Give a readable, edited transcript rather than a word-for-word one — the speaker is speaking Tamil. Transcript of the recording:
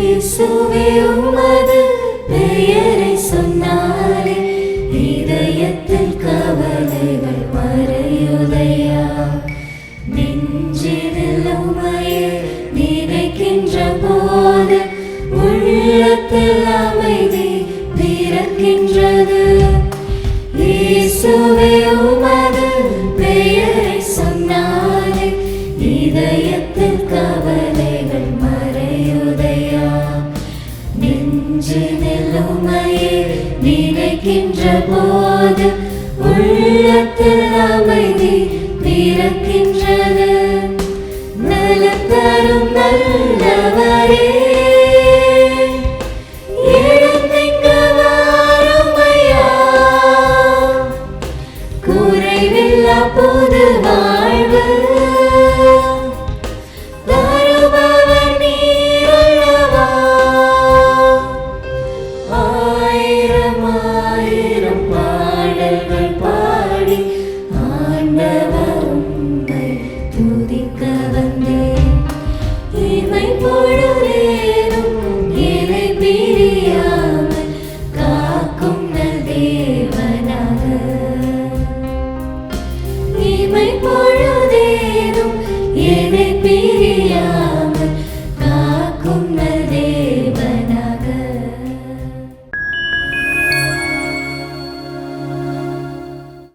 இயேசுவே உமது பெயரை சொன்னாலே இதயத்தில் கவலைகள் மறையுதையா. நெஞ்சினில் உம்மையே நினைக்கின்ற போது உள்ளத்தில் அமைதி பிறக்கின்றது. இயேசுவே உமது பெயரை சொன்னாலே இதயத்தில் கவலைகள் மறையுதையா. நெஞ்சினில் உம்மையே நினைக்கின்ற போது உள்ளத்தில் அமைதி பிறக்கின்றது. நலம் தரும் நல்லவரே எழுந்திங்கு வாருமையா. குறைவில்லா புது வாழ்வு தருபவர் நீரல்லவா. ஆயிரம் ஆயிரம் பாடல்கள் பாடி ஆண்டவர் உம்மை துதிக்க வந்தேன். இமை பொழுதேனும் என்னை பிரியா